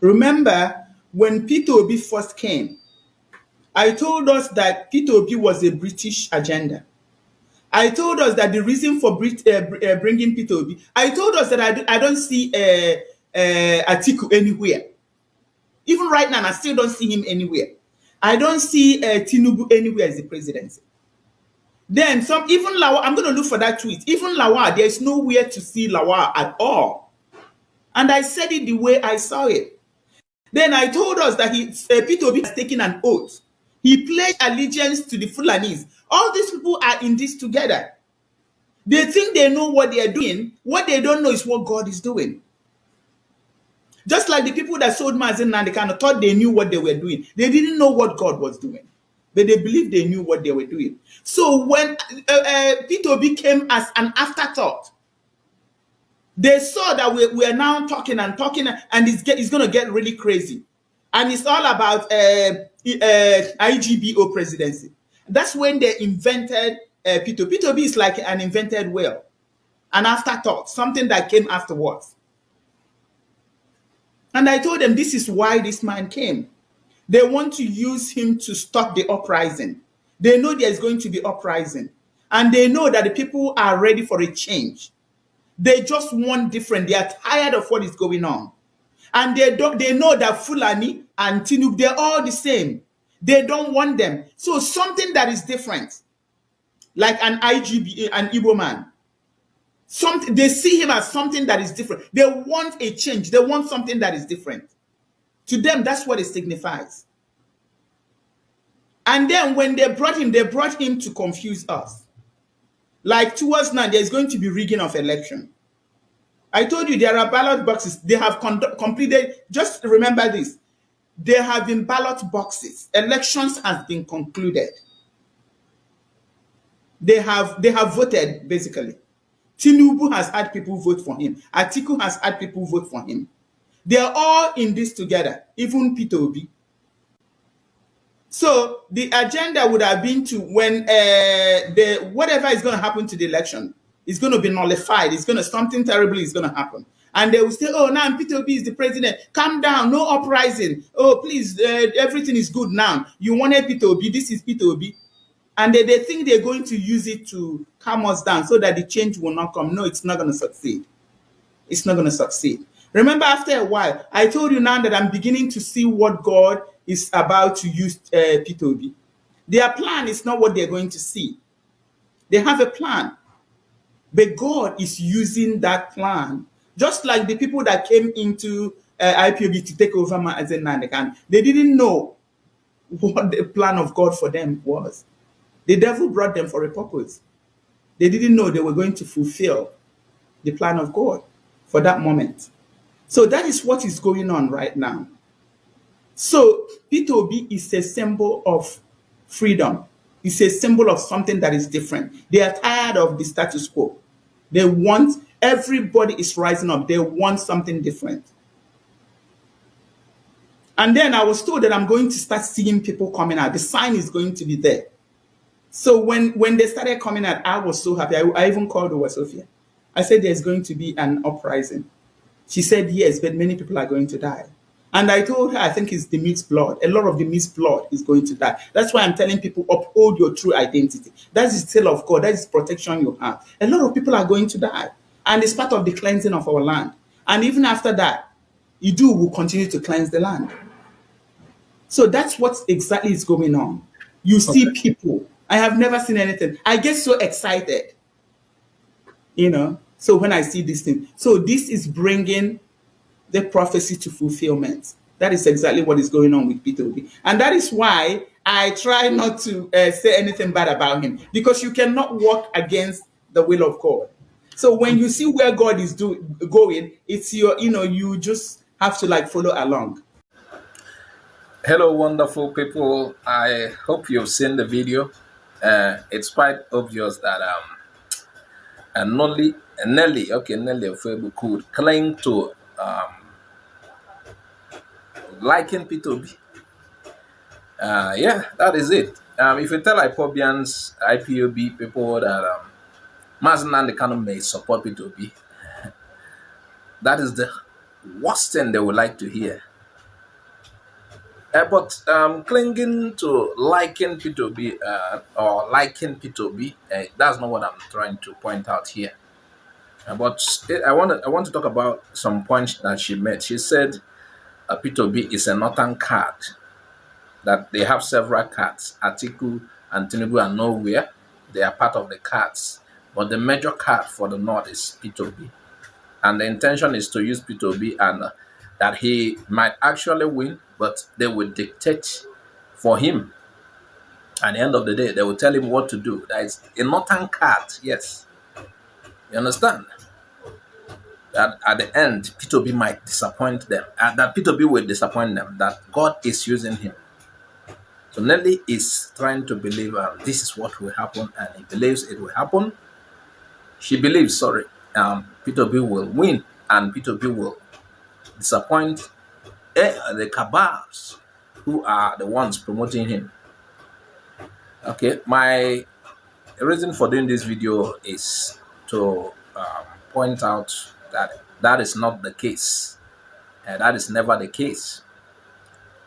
Remember, when Peter Obi first came, I told us that Peter Obi was a British agenda. I told us that the reason for bringing Peter Obi, I told us that I don't see Atiku anywhere. Even right now, I still don't see him anywhere. I don't see Tinubu anywhere as the presidency. Then even Lawa, I'm going to look for that tweet. Even Lawa, there's nowhere to see Lawa at all. And I said it the way I saw it. Then I told us that Peter Obi has taken an oath. He pledged allegiance to the Fulanis. All these people are in this together. They think they know what they are doing. What they don't know is what God is doing. Just like the people that sold Mazen and they kind of thought they knew what they were doing. They didn't know what God was doing. But they believed they knew what they were doing. So when Peter Obi came as an afterthought, they saw that we are now talking and it's going to get really crazy. And it's all about IGBO presidency. That's when they invented Peter. Peter Obi is like an invented whale, an afterthought, something that came afterwards. And I told them this is why this man came. They want to use him to stop the uprising. They know there's going to be uprising. And they know that the people are ready for a change. They just want different. They are tired of what is going on. And they know that Fulani and Tinubu, they're all the same. They don't want them. So something that is different, like an IGB, an Igbo man, they see him as something that is different. They want a change. They want something that is different. To them, that's what it signifies. And then when they brought him to confuse us. Like towards now, there's going to be rigging of election. I told you there are ballot boxes. They have completed. Just remember this. There have been ballot boxes. Elections has been concluded. They have voted, basically. Tinubu has had people vote for him. Atiku has had people vote for him. They are all in this together, even Peter Obi. So the agenda would have been to when whatever is going to happen to the election is going to be nullified. Something terrible is going to happen. And they will say, oh, now Peter Obi is the president. Calm down, no uprising. Oh, please, everything is good now. You wanted Peter Obi, this is Peter Obi. And they think they're going to use it to calm us down so that the change will not come. No, it's not going to succeed. It's not going to succeed. Remember, after a while, I told you now that I'm beginning to see what God is about to use Peter Obi. Their plan is not what they're going to see. They have a plan. But God is using that plan. Just like the people that came into IPOB to take over Mazen Nandekan, they didn't know what the plan of God for them was. The devil brought them for a purpose. They didn't know they were going to fulfill the plan of God for that moment. So that is what is going on right now. So Peter Obi is a symbol of freedom. It's a symbol of something that is different. They are tired of the status quo. Everybody is rising up. They want something different. And then I was told that I'm going to start seeing people coming out. The sign is going to be there. So when they started coming out, I was so happy. I even called Ofoegbu. I said there's going to be an uprising. She said yes, but many people are going to die. And I told her I think it's the mixed blood. A lot of the mixed blood is going to die. That's why I'm telling people uphold your true identity. That is the seal of God. That is protection you have. A lot of people are going to die. And it's part of the cleansing of our land. And even after that, will continue to cleanse the land. So that's what exactly is going on. You see people. I have never seen anything. I get so excited, so when I see this thing. So this is bringing the prophecy to fulfillment. That is exactly what is going on with Peter Obi. And that is why I try not to say anything bad about him, because you cannot walk against the will of God. So when you see where God is going, it's you just have to follow along. Hello, wonderful people. I hope you've seen the video. It's quite obvious that Nelly Ofoegbu could claim to liking Peter Obi. Yeah, that is it. If you tell IPOB people that Mazen Nandekan may support Peter Obi, that is the worst thing they would like to hear. But clinging to liking P2B or liking P2B, that's not what I'm trying to point out here. But I want to talk about some points that she made. She said P2B is a northern card, that they have several cards. Atiku and Tinubu are nowhere. They are part of the cards. But the major card for the north is P2B. And the intention is to use P2B and that he might actually win, but they will dictate for him. At the end of the day, they will tell him what to do. That is a northern card, yes. You understand? That at the end, P2B might disappoint them. That P2B will disappoint them, that God is using him. So Nelly is trying to believe this is what will happen, and he believes it will happen. She believes, sorry, P2B will win, and P2B will disappoint the cabals who are the ones promoting him. Okay, my reason for doing this video is to point out that that is not the case, and that is never the case.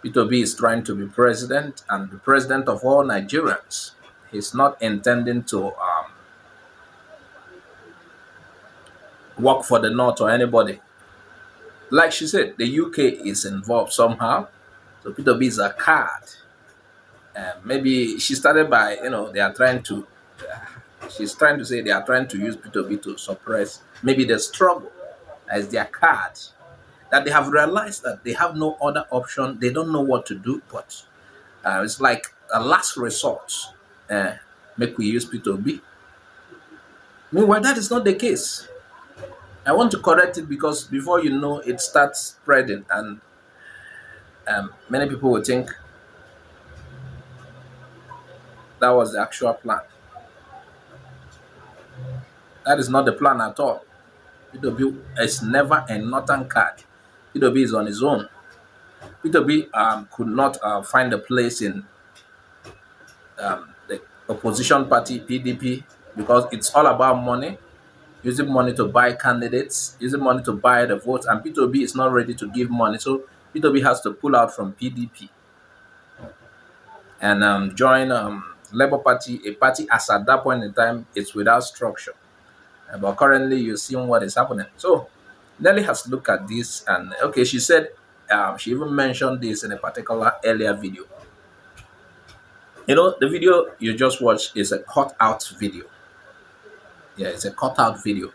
P2B is trying to be president and the president of all Nigerians. He's not intending to work for the North or anybody. Like she said, the UK is involved somehow. So P2B is a card. Maybe she started by, they are trying to, she's trying to say they are trying to use P2B to suppress maybe the struggle as their card. That they have realized that they have no other option. They don't know what to do, but it's like a last resort. Make we use P2B. Meanwhile, that is not the case. I want to correct it because before you know, it starts spreading, and many people will think that was the actual plan. That is not the plan at all. P2B is never a northern card. P2B is on his own. P2B could not find a place in the opposition party, PDP, because it's all about money. Using money to buy candidates, using money to buy the votes, and P2B is not ready to give money. So P2B has to pull out from PDP and join Labour Party, a party as at that point in time it's without structure. But currently you're seeing what is happening. So Nelly has looked at this, and okay, she said, she even mentioned this in a particular earlier video. The video you just watched is a cut out video. Yeah, it's a cut out video.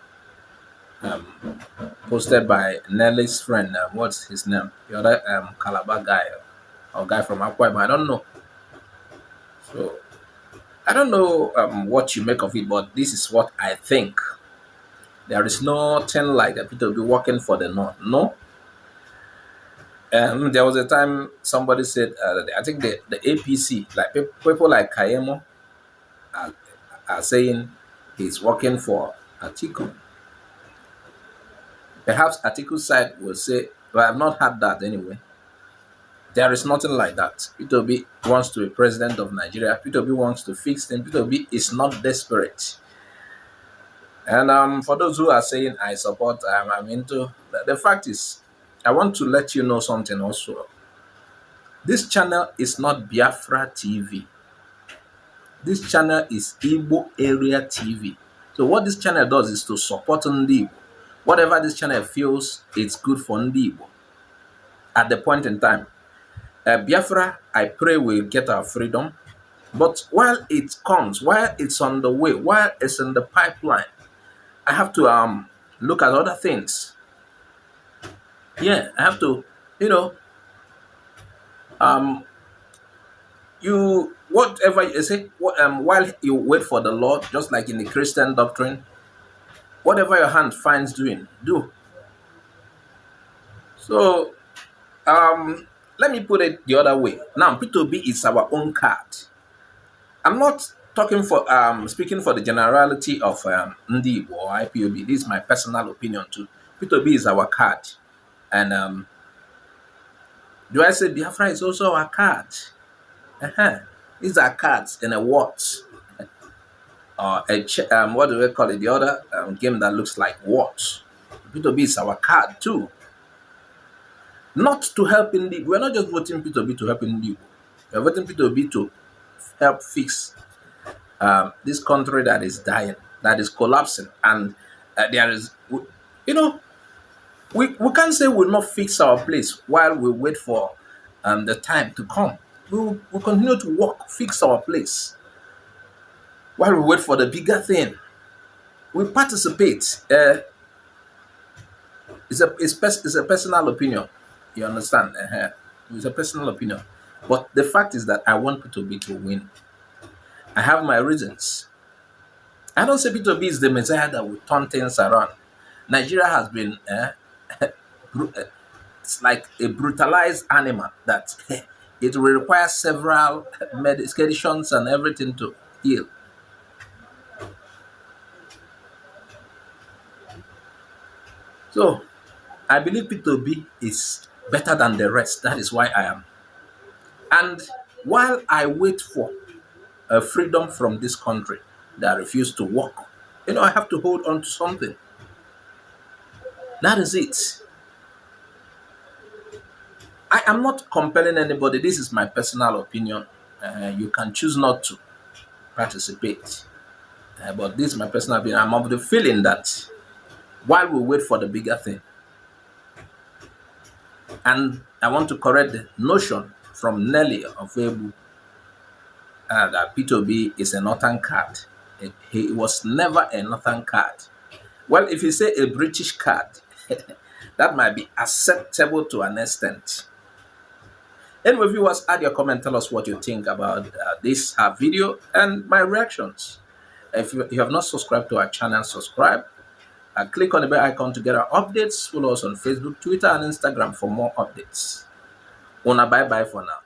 Posted by Nelly's friend. What's his name? The other Calabar guy or guy from Ofoegbu. I don't know. So I don't know what you make of it, but this is what I think. There is nothing like a P2B working for the North. No. There was a time somebody said, I think the APC, like people like Kayemo, are saying he's working for Atiku. Perhaps Atiku's side will say, well, I've not had that anyway. There is nothing like that. P2B wants to be president of Nigeria. P2B wants to fix things. P2B is not desperate. And for those who are saying I support, I'm into, the fact is, I want to let you know something also. This channel is not Biafra TV. This channel is Igbo Area TV. So what this channel does is to support Ndi Igbo. Whatever this channel feels it's good for Ndi Igbo at the point in time. Biafra, I pray we'll get our freedom. But while it comes, while it's on the way, while it's in the pipeline, I have to look at other things. Yeah, I have to, whatever you say, while you wait for the Lord, just like in the Christian doctrine, whatever your hand finds doing, do. So, let me put it the other way. Now, P2B is our own card. I'm not talking for speaking for the generality of Ndi Igbo or IPOB. This is my personal opinion too. P2B is our card, and do I say Biafra is also our card? These are cards in a what? What do we call it? The other game that looks like what? P2B is our card too. not to help Ndi. We're not just voting P2B to help Ndi. We're voting P2B to help fix this country that is dying, that is collapsing, and there is, you know, we can't say we'll not fix our place while we wait for the time to come. We'll continue to work, fix our place while we wait for the bigger thing. We participate. It's a personal opinion. You understand? It's a personal opinion. But the fact is that I want P2B to win. I have my reasons. I don't say P2B is the messiah that will turn things around. Nigeria has been it's like a brutalized animal that it will require several medications and everything to heal. So I believe P2B is better than the rest. That is why I am. And while I wait for a freedom from this country that refuse to work, I have to hold on to something. That is it. I am not compelling anybody. This is my personal opinion. You can choose not to participate. But this is my personal opinion. I'm of the feeling that while we wait for the bigger thing, and I want to correct the notion from Nelly of Ofoegbu that P2B is a northern card. He was never a northern card. Well, if you say a British card, that might be acceptable to an extent. Anyway, viewers, add your comment, tell us what you think about this video and my reactions. If you have not subscribed to our channel, subscribe. Click on the bell icon to get our updates. Follow us on Facebook, Twitter, and Instagram for more updates. Bye-bye for now.